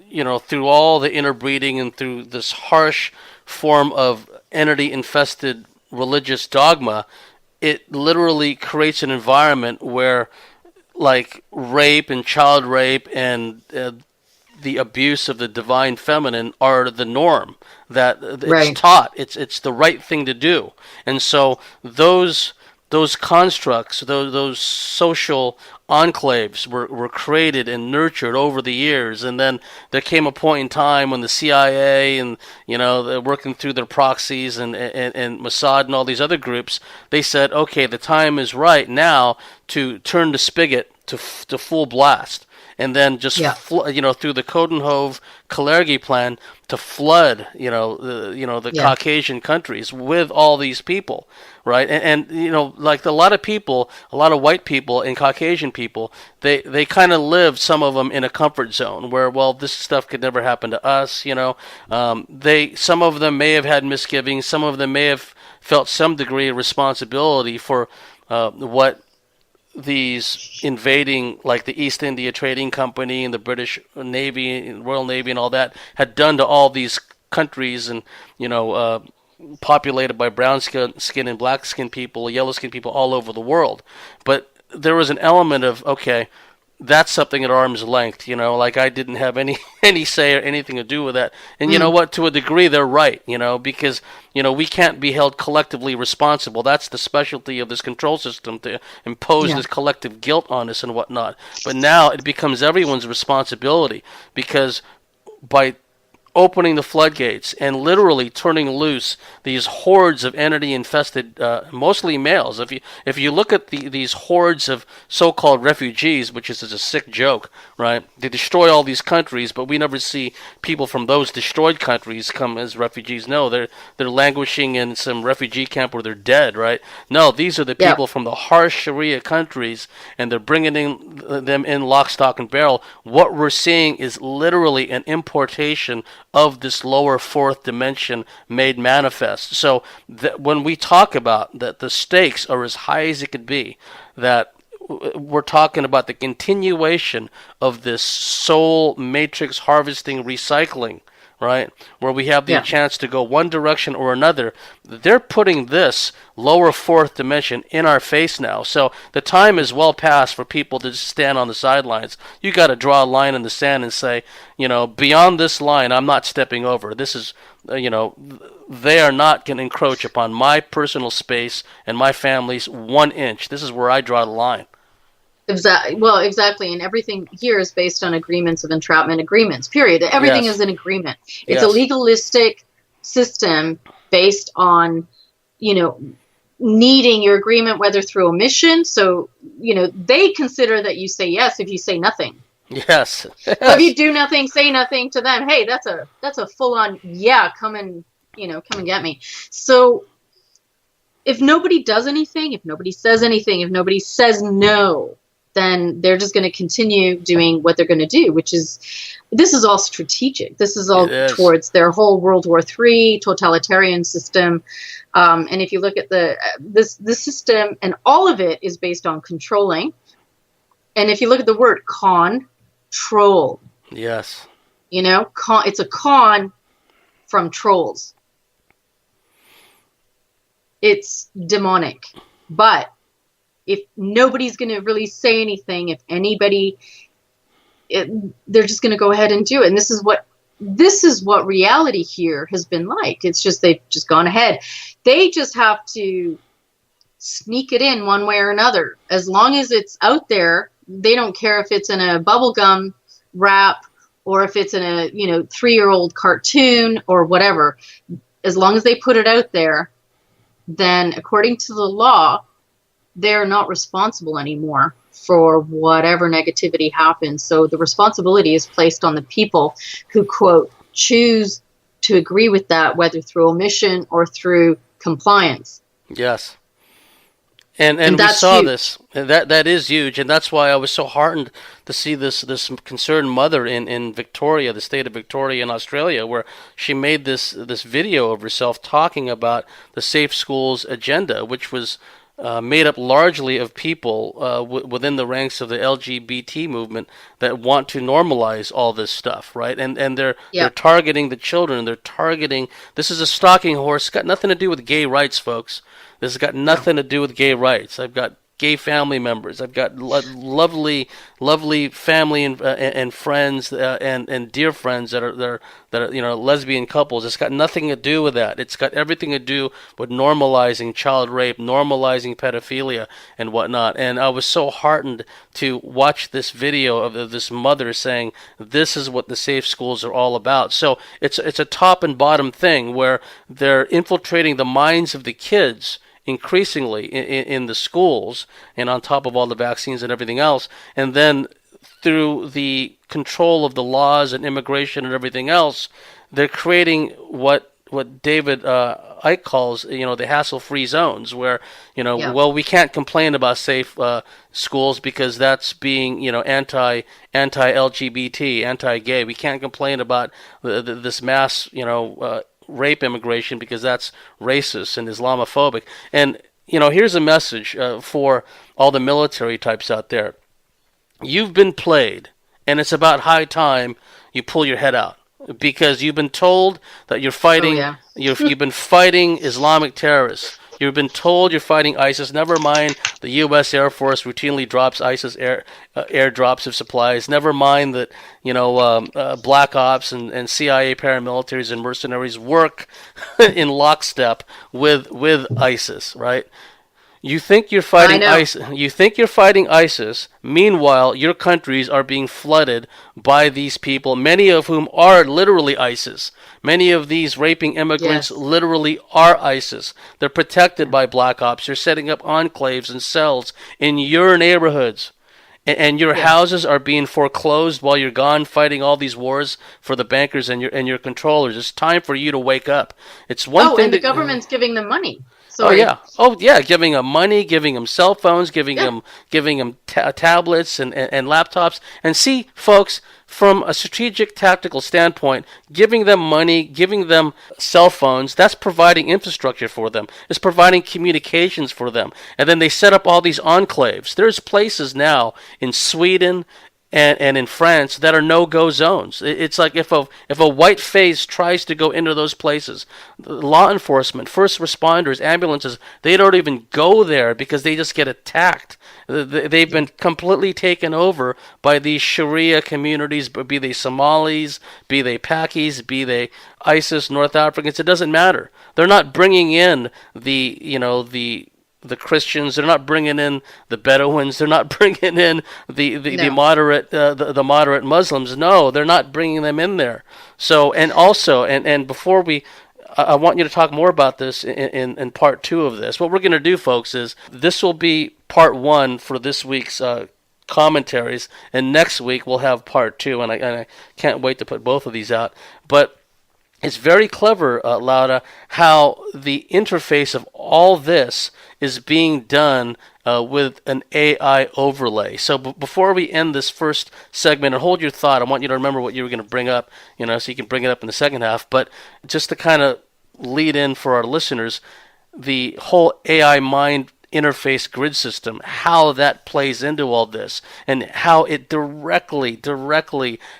you know, through all the interbreeding and through this harsh form of entity-infested religious dogma, it literally creates an environment where, like, rape and child rape and the abuse of the divine feminine are the norm, that it's Right. taught, it's the right thing to do. And so those constructs, those social enclaves were created and nurtured over the years. And then there came a point in time when the CIA and, you know, they're working through their proxies and Mossad and all these other groups, they said, okay, the time is right now to turn the spigot to full blast. And then just Yeah. you know, through the Codenhove-Kalergi plan to flood, the Yeah. Caucasian countries with all these people, right? And you know, like a lot of people, a lot of white people and Caucasian people, they kind of live, some of them, in a comfort zone where, well, this stuff could never happen to us, you know. Some of them may have had misgivings, some of them may have felt some degree of responsibility for what these invading, like the East India Trading Company and the British Navy, Royal Navy, and all that had done to all these countries, and you know, populated by brown skin and black skin people, yellow skin people all over the world. But there was an element of, okay, that's something at arm's length, you know, like I didn't have any say or anything to do with that. And you know what, to a degree they're right, you know, because, you know, we can't be held collectively responsible. That's the specialty of this control system, to impose Yeah. this collective guilt on us and whatnot. But now it becomes everyone's responsibility, because by opening the floodgates and literally turning loose these hordes of entity-infested, mostly males. If you look at these hordes of so-called refugees, which is a sick joke, right? They destroy all these countries, but we never see people from those destroyed countries come as refugees. No, they're languishing in some refugee camp where they're dead, right? No, these are the Yeah. people from the harsh Sharia countries, and they're bringing them in lock, stock, and barrel. What we're seeing is literally an importation of this lower fourth dimension made manifest. So when we talk about that the stakes are as high as it could be, that we're talking about the continuation of this soul matrix harvesting recycling, right? Where we have the Yeah. chance to go one direction or another. They're putting this lower fourth dimension in our face now. So the time is well past for people to just stand on the sidelines. You got to draw a line in the sand and say, you know, beyond this line, I'm not stepping over. This is, you know, they are not going to encroach upon my personal space and my family's 1 inch. This is where I draw the line. Well, exactly. And everything here is based on agreements of entrapment agreements, period. Everything Yes. is an agreement. It's a Yes. legalistic system based on, you know, needing your agreement, whether through omission. So, they consider that you say yes if you say nothing. Yes. So if you Yes. do nothing, say nothing to them, hey, that's a full on, yeah, come and get me. So if nobody does anything, if nobody says anything, if nobody says no, then they're just going to continue doing what they're going to do, this is all strategic. This is It all is. towards their whole World War III totalitarian system. And if you look at this system, and all of it is based on controlling. And if you look at the word control, Yes. it's a con from trolls. It's demonic. But if nobody's going to really say anything, if anybody, they're just going to go ahead and do it. And this is what reality here has been like. It's just they've just gone ahead. They just have to sneak it in one way or another. As long as it's out there, they don't care if it's in a bubblegum wrap or if it's in a 3-year-old cartoon or whatever. As long as they put it out there, then according to the law, they're not responsible anymore for whatever negativity happens. So the responsibility is placed on the people who, quote, choose to agree with that, whether through omission or through compliance. Yes. And And we that's saw huge. this. And that is huge, and that's why I was so heartened to see this concerned mother in Victoria, the state of Victoria in Australia, where she made this video of herself talking about the Safe Schools agenda, which was made up largely of people within the ranks of the LGBT movement that want to normalize all this stuff, right? And they're Yeah. targeting the children. They're targeting. This is a stalking horse. It's got nothing to do with gay rights, folks. This has got No. nothing to do with gay rights. I've got gay family members. I've got lovely, lovely family and friends and dear friends that are lesbian couples. It's got nothing to do with that. It's got everything to do with normalizing child rape, normalizing pedophilia and whatnot. And I was so heartened to watch this video of this mother saying this is what the safe schools are all about. So it's a top and bottom thing where they're infiltrating the minds of the kids increasingly in the schools, and on top of all the vaccines and everything else, and then through the control of the laws and immigration and everything else, they're creating what David Icke calls, the hassle-free zones, where, Yeah. well, we can't complain about safe schools because that's being, anti-LGBT, anti-gay. We can't complain about this mass, rape immigration because that's racist and Islamophobic. And here's a message for all the military types out there. You've been played, and it's about high time you pull your head out, because you've been told that you're fighting. Oh, yeah. You've been fighting Islamic terrorists. You've been told you're fighting ISIS. Never mind, the U.S. Air Force routinely drops ISIS airdrops of supplies. Never mind that Black Ops and CIA paramilitaries and mercenaries work in lockstep with ISIS, right? You think you're I fighting know. ISIS. You think you're fighting ISIS. Meanwhile, your countries are being flooded by these people, many of whom are literally ISIS. Many of these raping immigrants Yes. literally are ISIS. They're protected by Black Ops. You're setting up enclaves and cells in your neighborhoods. And your Yeah. houses are being foreclosed while you're gone fighting all these wars for the bankers and your controllers. It's time for you to wake up. It's one thing And the to government's giving them money. Oh Sorry. yeah, giving them money, giving them cell phones, giving Yeah. them tablets and laptops. And see, folks, from a strategic tactical standpoint, giving them money, giving them cell phones, that's providing infrastructure for them. It's providing communications for them. And then they set up all these enclaves. There's places now in Sweden and in France that are no-go zones. It's like if a white face tries to go into those places, law enforcement, first responders, ambulances, they don't even go there because they just get attacked. They've been completely taken over by these Sharia communities, be they Somalis, be they Pakis, be they ISIS, North Africans. It doesn't matter. They're not bringing in the the Christians. They're not bringing in the Bedouins. They're not bringing in the No. moderate the moderate Muslims. No, they're not bringing them in there. So and also and before we. I want you to talk more about this in part 2 of this. What we're going to do, folks, is this will be part 1 for this week's commentaries, and next week we'll have part 2, and I can't wait to put both of these out. But it's very clever, Lauda, how the interface of all this is being done with an AI overlay. So before we end this first segment, and hold your thought, I want you to remember what you were going to bring up, so you can bring it up in the second half. But just to kind of lead in for our listeners, the whole AI mind interface grid system, how that plays into all this, and how it directly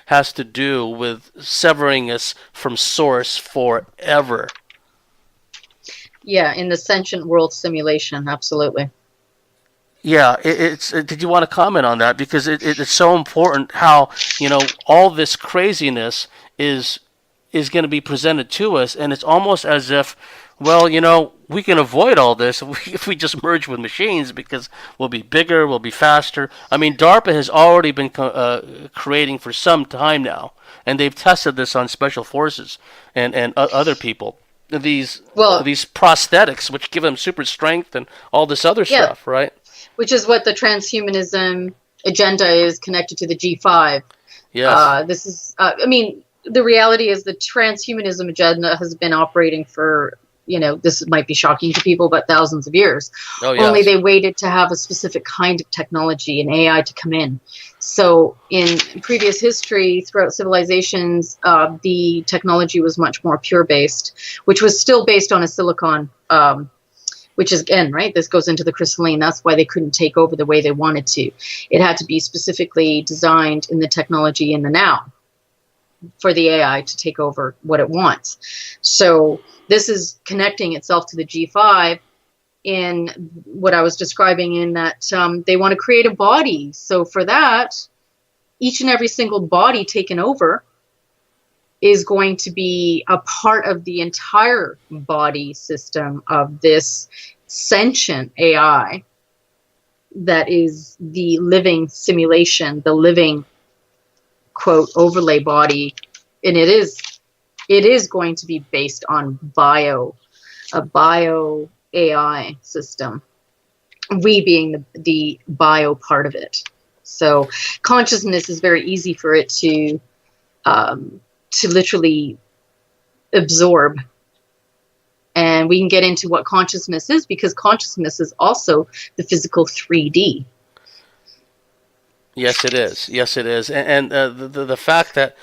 has to do with severing us from source forever. Yeah, in the sentient world simulation, absolutely. Yeah, did you want to comment on that? Because it's so important how, all this craziness is going to be presented to us, and it's almost as if, well, we can avoid all this if we just merge with machines, because we'll be bigger, we'll be faster. I mean, DARPA has already been creating for some time now, and they've tested this on special forces and other people. These prosthetics, which give them super strength and all this other stuff, right? Which is what the transhumanism agenda is connected to the G5. Yes. This is, the reality is the transhumanism agenda has been operating for, this might be shocking to people, but thousands of years. Oh, yes. Only they waited to have a specific kind of technology and AI to come in. So in previous history, throughout civilizations, the technology was much more pure-based, which was still based on a silicon, which is, again, right, this goes into the crystalline. That's why they couldn't take over the way they wanted to. It had to be specifically designed in the technology in the now for the AI to take over what it wants. So this is connecting itself to the G5 in what I was describing, in that they want to create a body. So for that, each and every single body taken over is going to be a part of the entire body system of this sentient AI that is the living simulation, the living, quote, overlay body. And it is going to be based on a bio AI system, we being the bio part of it. So consciousness is very easy for it to literally absorb. And we can get into what consciousness is, because consciousness is also the physical 3D. Yes, it is. Yes, it is. And the fact that,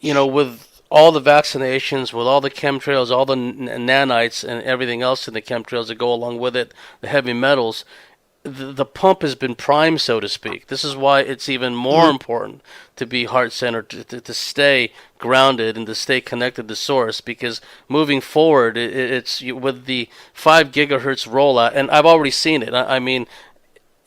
with all the vaccinations, with all the chemtrails, all the nanites and everything else in the chemtrails that go along with it, the heavy metals, the pump has been primed, so to speak. This is why it's even more important to be heart-centered, to stay grounded and to stay connected to source, because moving forward, it's with the 5 gigahertz rollout, and I've already seen it. I mean,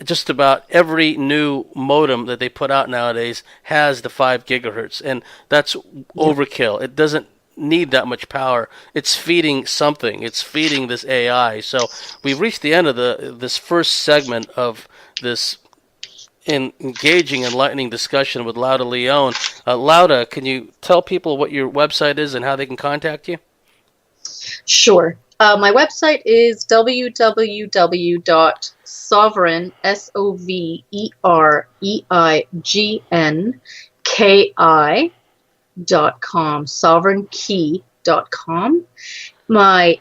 just about every new modem that they put out nowadays has the 5 gigahertz, and that's overkill. It doesn't need that much power. It's feeding something. It's feeding this AI. So we've reached the end of this first segment of this engaging, enlightening discussion with Lauda Leone. Lauda, can you tell people what your website is and how they can contact you? Sure. My website is www.sovereign, SOVEREIGNKI.com, sovereignkey.com. My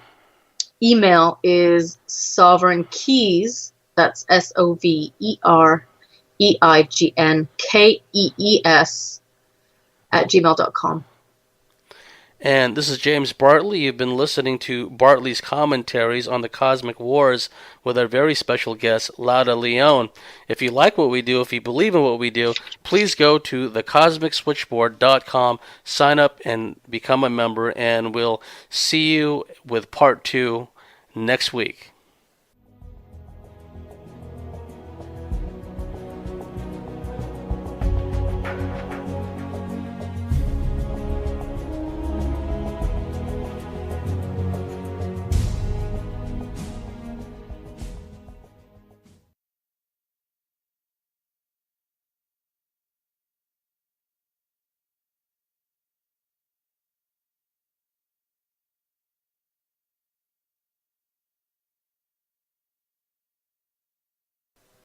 email is sovereignkeys, that's SOVEREIGNKEES @gmail.com. And this is James Bartley. You've been listening to Bartley's Commentaries on the Cosmic Wars with our very special guest, Lauda Leone. If you like what we do, if you believe in what we do, please go to thecosmicswitchboard.com, sign up and become a member, and we'll see you with part 2 next week.